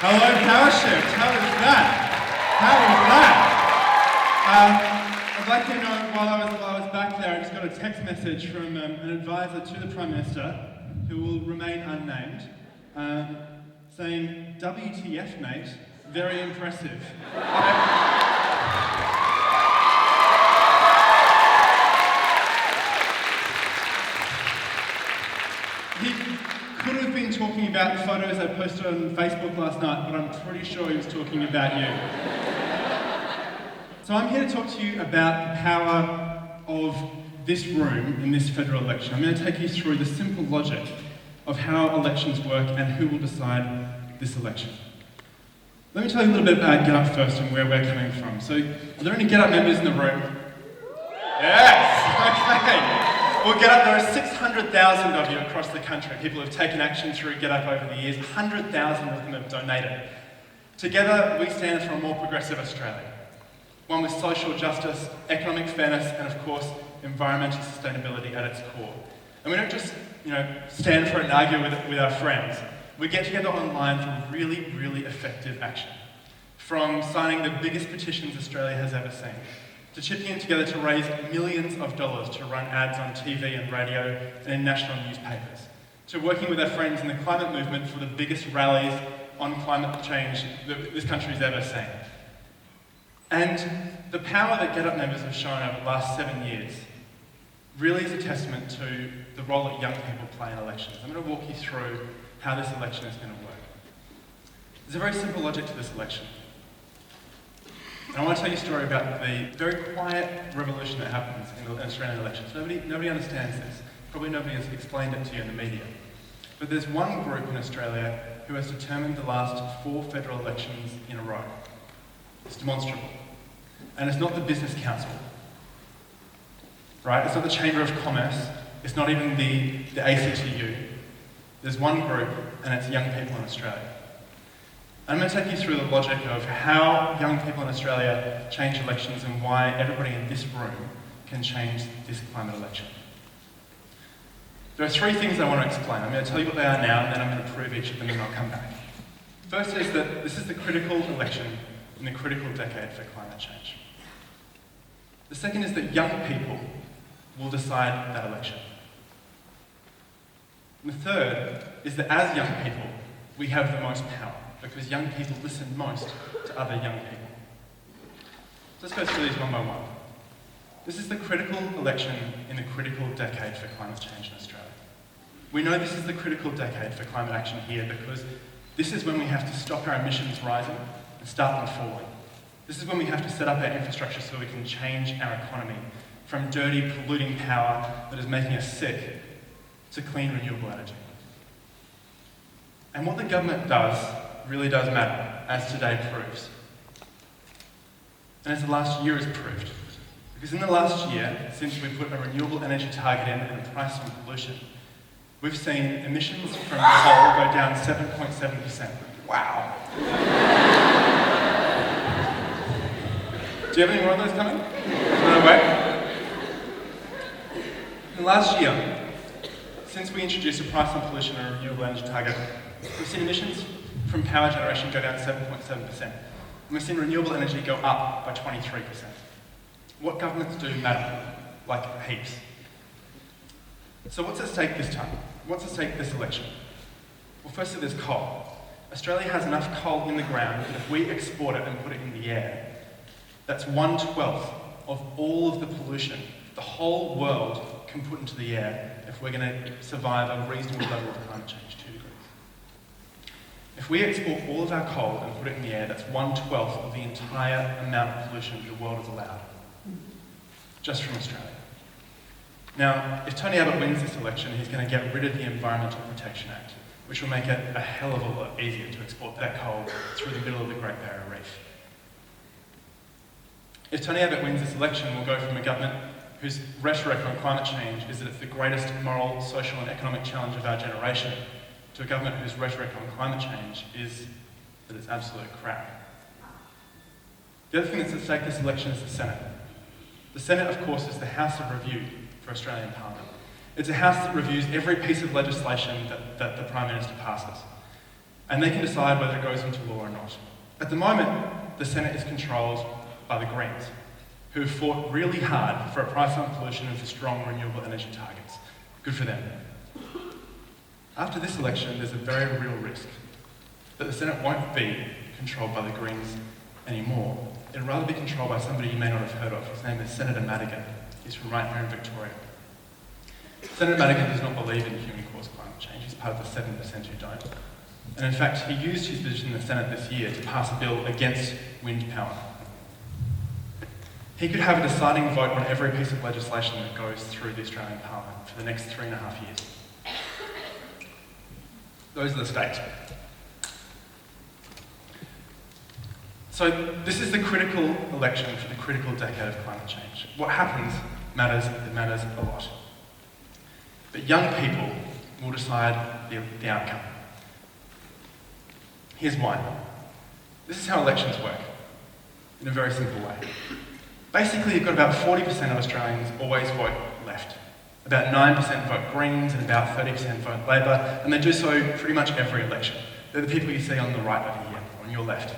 Hello, Power Shift. How is that? I'd like to know, while I was back there, I just got a text message from an advisor to the Prime Minister, who will remain unnamed, saying, "WTF, mate, very impressive." He could have been talking about the photos I posted on Facebook last night, but I'm pretty sure he was talking about you. So I'm here to talk to you about the power of this room in this federal election. I'm going to take you through the simple logic of how elections work and who will decide this election. Let me tell you a little bit about GetUp first and where we're coming from. So, are there any GetUp members in the room? Yes! Okay. Well, GetUp, there are 600,000 of you across the country. People have taken action through GetUp over the years. 100,000 of them have donated. Together, we stand for a more progressive Australia. One with social justice, economic fairness, and of course, environmental sustainability at its core. And we don't just, stand for it and argue with our friends. We get together online for really, really effective action. From signing the biggest petitions Australia has ever seen, to chipping in together to raise millions of dollars to run ads on TV and radio and in national newspapers, to working with our friends in the climate movement for the biggest rallies on climate change that this country's ever seen. And the power that GetUp members have shown over the last 7 years really is a testament to the role that young people play in elections. I'm going to walk you through how this election is going to work. There's a very simple logic to this election. And I want to tell you a story about the very quiet revolution that happens in the Australian elections. Nobody understands this. Probably nobody has explained it to you in the media. But there's one group in Australia who has determined the last 4 federal elections in a row. It's demonstrable. And it's not the Business Council, right? It's not the Chamber of Commerce. It's not even the ACTU. There's one group, and it's young people in Australia. I'm going to take you through the logic of how young people in Australia change elections and why everybody in this room can change this climate election. There are 3 things I want to explain. I'm going to tell you what they are now, and then I'm going to prove each of them, and I'll come back. First is that this is the critical election in the critical decade for climate change. The second is that young people will decide that election. And the third is that as young people, we have the most power, because young people listen most to other young people. So let's go through these one by one. This is the critical election in the critical decade for climate change in Australia. We know this is the critical decade for climate action here because this is when we have to stop our emissions rising and start them falling. This is when we have to set up our infrastructure so we can change our economy from dirty, polluting power that is making us sick to clean, renewable energy. And what the government does really does matter, as today proves. And as the last year has proved. Because in the last year, since we put a renewable energy target in and a price on pollution, we've seen emissions from coal go down 7.7%. Wow. Do you have any more of those coming? No way? In the last year, since we introduced a price on pollution and a renewable energy target, we've seen emissions from power generation go down 7.7%. And we've seen renewable energy go up by 23%. What governments do matter, like heaps. So what's at stake this time? What's at stake this election? Well, firstly, there's coal. Australia has enough coal in the ground that if we export it and put it in the air, that's 1/12 of all of the pollution the whole world can put into the air if we're going to survive a reasonable level of climate change, 2 degrees. If we export all of our coal and put it in the air, that's 1/12 of the entire amount of pollution the world is allowed, just from Australia. Now, if Tony Abbott wins this election, he's going to get rid of the Environmental Protection Act, which will make it a hell of a lot easier to export that coal through the middle of the Great Barrier Reef. If Tony Abbott wins this election, we'll go from a government whose rhetoric on climate change is that it's the greatest moral, social and economic challenge of our generation, to a government whose rhetoric on climate change is that it's absolute crap. The other thing that's at stake this election is the Senate. The Senate, of course, is the House of Review for Australian Parliament. It's a house that reviews every piece of legislation that the Prime Minister passes. and they can decide whether it goes into law or not. At the moment, the Senate is controlled by the Greens, who have fought really hard for a price on pollution and for strong renewable energy targets. Good for them. After this election, there's a very real risk that the Senate won't be controlled by the Greens anymore. It'll rather be controlled by somebody you may not have heard of. His name is Senator Madigan. He's from right here in Victoria. Senator Madigan does not believe in human-caused climate change. He's part of the 7% who don't. And in fact, he used his position in the Senate this year to pass a bill against wind power. He could have a deciding vote on every piece of legislation that goes through the Australian Parliament for the next 3.5 years. Those are the stakes. So this is the critical election for the critical decade of climate change. What happens matters, it matters a lot. But young people will decide the outcome. Here's why. This is how elections work, in a very simple way. Basically, you've got about 40% of Australians always vote left. About 9% vote Greens and about 30% vote Labor, and they do so pretty much every election. They're the people you see on the right over here, on your left.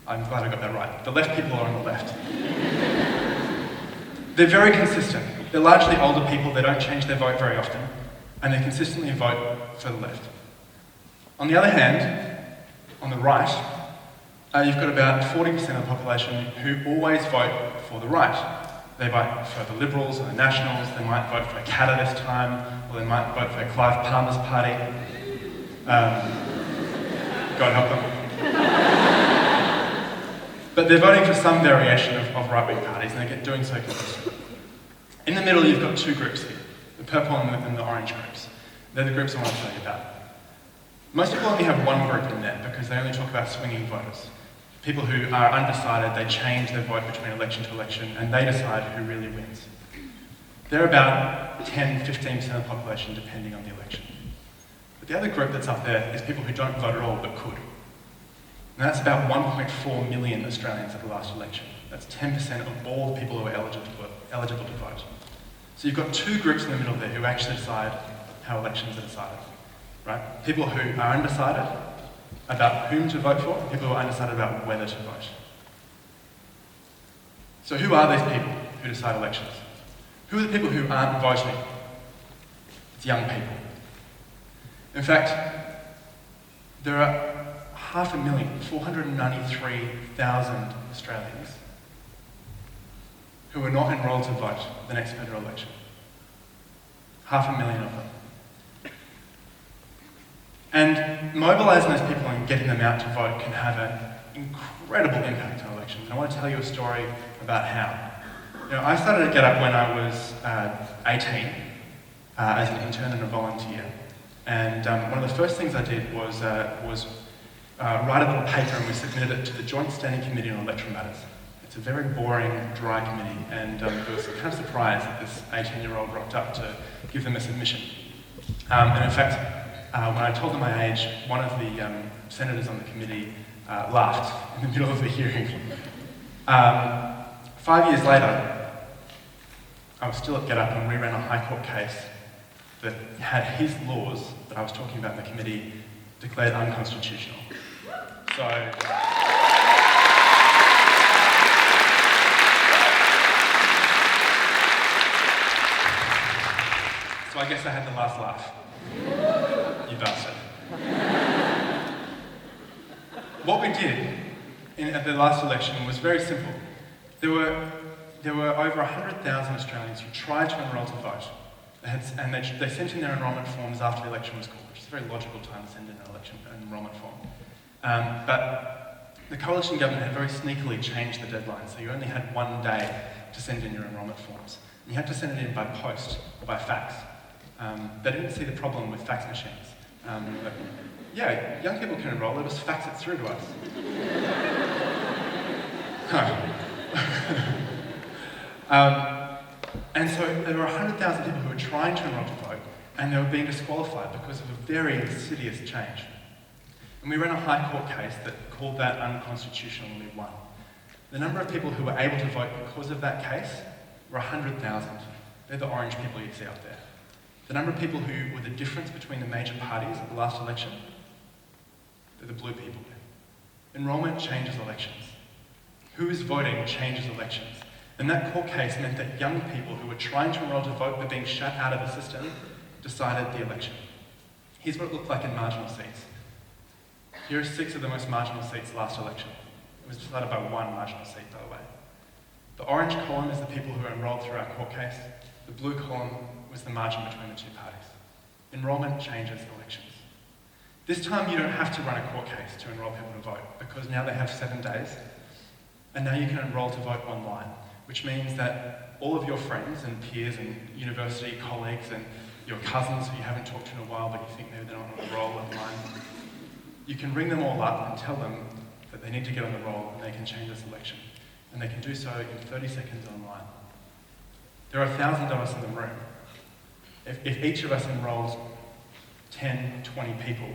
I'm glad I got that right. The left people are on the left. They're very consistent. They're largely older people, they don't change their vote very often, and they consistently vote for the left. On the other hand, on the right, you've got about 40% of the population who always vote for the right. They vote for the Liberals or the Nationals, they might vote for Katter this time, or they might vote for Clive Palmer's party. God help them. But they're voting for some variation of right-wing parties, and they're doing so consistently. In the middle, you've got two groups here, the purple and the orange groups. They're the groups I want to tell you about. Most people only have one group in there because they only talk about swinging voters. People who are undecided, they change their vote between election to election, and they decide who really wins. They're about 10-15% of the population, depending on the election. But the other group that's up there is people who don't vote at all, but could. And that's about 1.4 million Australians at the last election. That's 10% of all the people who are eligible to vote. So you've got two groups in the middle there who actually decide how elections are decided, right? People who are undecided about whom to vote for, people who are undecided about whether to vote. So who are these people who decide elections? Who are the people who aren't voting? It's young people. In fact, there are 493,000 Australians who are not enrolled to vote the next federal election. 500,000 of them. And mobilising those people and getting them out to vote can have an incredible impact on elections. And I want to tell you a story about how. You know, I started at GetUp when I was 18 as an intern and a volunteer. And one of the first things I did was write a little paper, and we submitted it to the Joint Standing Committee on Electoral Matters. It's a very boring, dry committee, and it was kind of surprised that this 18-year-old rocked up to give them a submission. And in fact, when I told them my age, one of the senators on the committee laughed in the middle of the hearing. 5 years later, I was still at GetUp and we ran a High Court case that had his laws that I was talking about in the committee declared unconstitutional. So I guess I had the last laugh. You bastard. What we did at the last election was very simple. There were over 100,000 Australians who tried to enrol to vote. They sent in their enrolment forms after the election was called, which is a very logical time to send in an enrolment form. But the coalition government had very sneakily changed the deadline, so you only had 1 day to send in your enrolment forms. And you had to send it in by post or by fax. They didn't see the problem with fax machines. Yeah, young people can enrol, they'll just fax it through to us. And so there were 100,000 people who were trying to enrol to vote, and they were being disqualified because of a very insidious change. And we ran a High Court case that called that unconstitutional and we won. The number of people who were able to vote because of that case were 100,000. They're the orange people you see up there. The number of people who were the difference between the major parties at the last election, They're the blue people. Enrollment changes elections. Who is voting changes elections. And that court case meant that young people who were trying to enroll to vote but being shut out of the system decided the election. Here's what it looked like in marginal seats. Here are 6 of the most marginal seats last election. It was decided by 1 marginal seat, by the way. The orange column is the people who were enrolled through our court case. The blue column was the margin between the 2 parties. Enrollment changes elections. This time you don't have to run a court case to enroll people to vote, because now they have 7 days, and now you can enroll to vote online, which means that all of your friends and peers and university colleagues and your cousins who you haven't talked to in a while but you think maybe they're not on the roll online, you can ring them all up and tell them that they need to get on the roll and they can change this election. And they can do so in 30 seconds online. There are 1,000 of us in the room. If each of us enrolled 10, 20 people,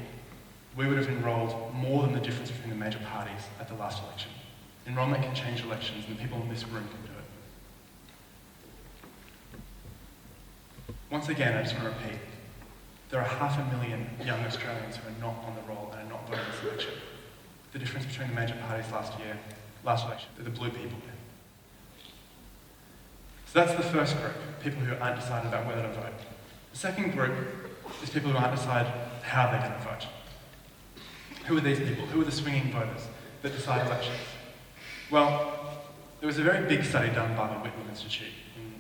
we would have enrolled more than the difference between the major parties at the last election. Enrollment can change elections, and people in this room can do it. Once again, I just want to repeat, there are 500,000 young Australians who are not on the roll and are not voting this election. The difference between the major parties last election, they're the blue people. So that's the first group, people who aren't decided about whether to vote. The second group is people who aren't decided how they're going to vote. Who are these people? Who are the swinging voters that decide elections? Well, there was a very big study done by the Whitlam Institute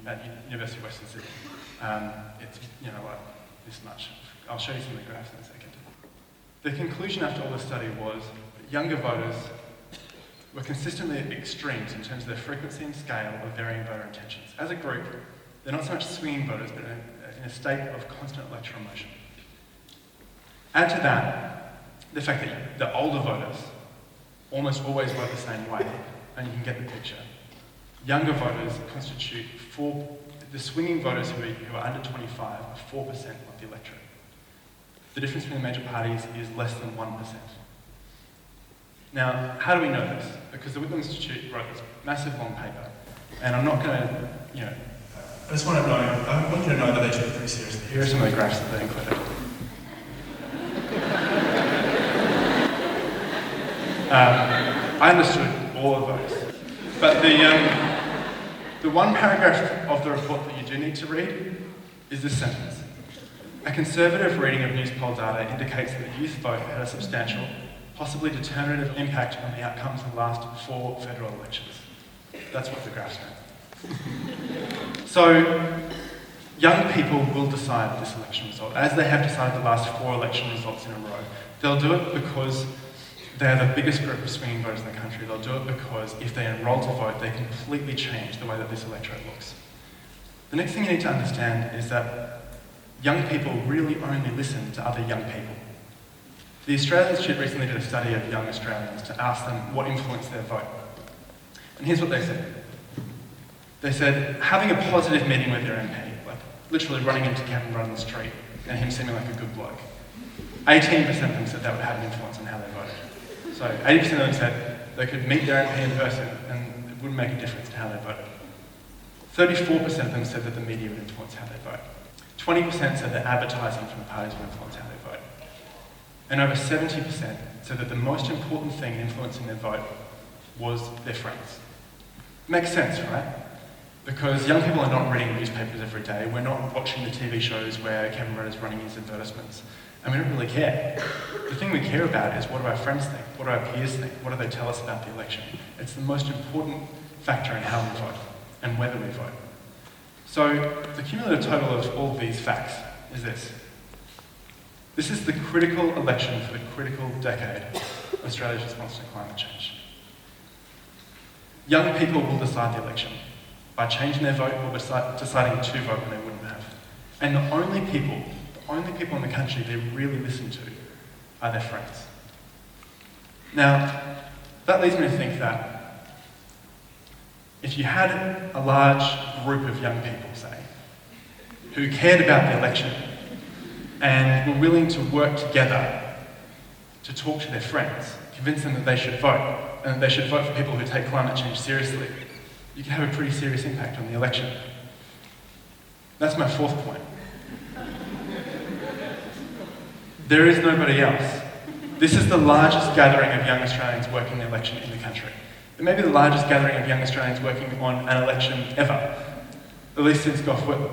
at University of Western Sydney. It's, like this much. I'll show you some of the graphs in a second. The conclusion after all the study was that younger voters were consistently at extremes in terms of their frequency and scale of varying voter intentions. As a group, they're not so much swinging voters, but in a state of constant electoral motion. Add to that the fact that the older voters almost always vote the same way, and you can get the picture. Younger voters constitute the swinging voters who are under 25 are 4% of the electorate. The difference between the major parties is less than 1%. Now, how do we know this? Because the Whitlam Institute wrote this massive long paper, and I'm not going to, I just want to know, I want you to know that they took it pretty seriously. Here are some of the graphs that they included. I understood all of those, but the one paragraph of the report that you do need to read is this sentence. A conservative reading of news poll data indicates that the youth vote had a substantial, possibly determinative impact on the outcomes of the last 4 federal elections. That's what the graphs meant. So, young people will decide this election result, as they have decided the last 4 election results in a row. They'll do it because they're the biggest group of swinging voters in the country. They'll do it because if they enroll to vote, they completely change the way that this electorate looks. The next thing you need to understand is that young people really only listen to other young people. The Australian Institute recently did a study of young Australians to ask them what influenced their vote. And here's what they said. They said, having a positive meeting with your MP, like literally running into Kevin Rudd on the street and him seeming like a good bloke. 18% of them said that would have an influence on how they voted. So 80% of them said they could meet their MP in person and it wouldn't make a difference to how they voted. 34% of them said that the media would influence how they vote. 20% said that advertising from the parties would influence how they vote. And over 70% said that the most important thing influencing their vote was their friends. Makes sense, right? Because young people are not reading newspapers every day. We're not watching the TV shows where Kevin Rudd is running his advertisements. And we don't really care. The thing we care about is what do our friends think? What do our peers think? What do they tell us about the election? It's the most important factor in how we vote and whether we vote. So the cumulative total of all of these facts is this. This is the critical election for the critical decade of Australia's response to climate change. Young people will decide the election by changing their vote or deciding to vote when they wouldn't have. And the only people in the country they really listen to are their friends. Now, that leads me to think that if you had a large group of young people, say, who cared about the election and were willing to work together to talk to their friends, convince them that they should vote, and that they should vote for people who take climate change seriously, you can have a pretty serious impact on the election. That's my 4th point. There is nobody else. This is the largest gathering of young Australians working the election in the country. It may be the largest gathering of young Australians working on an election ever, at least since Gough Whitlam.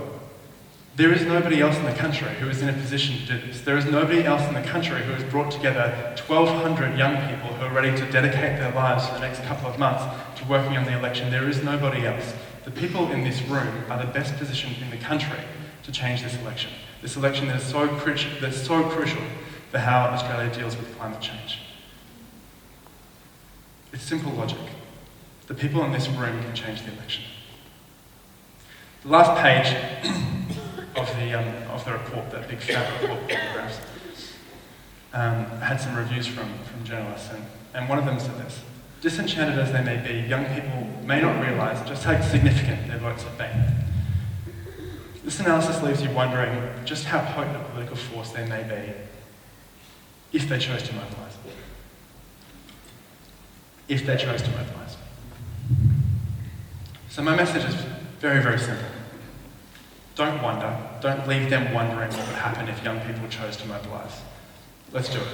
There is nobody else in the country who is in a position to do this. There is nobody else in the country who has brought together 1,200 young people who are ready to dedicate their lives for the next couple of months to working on the election. There is nobody else. The people in this room are the best positioned in the country to change this election. This election that is so crucial for how Australia deals with climate change. It's simple logic. The people in this room can change the election. The last page of the report, that big fat report with the graphs, had some reviews from journalists, and one of them said this: disenchanted as they may be, young people may not realise just how significant their votes have been. This analysis leaves you wondering just how potent a political force they may be if they chose to mobilise. If they chose to mobilise. So my message is very, very simple. Don't wonder. Don't leave them wondering what would happen if young people chose to mobilise. Let's do it.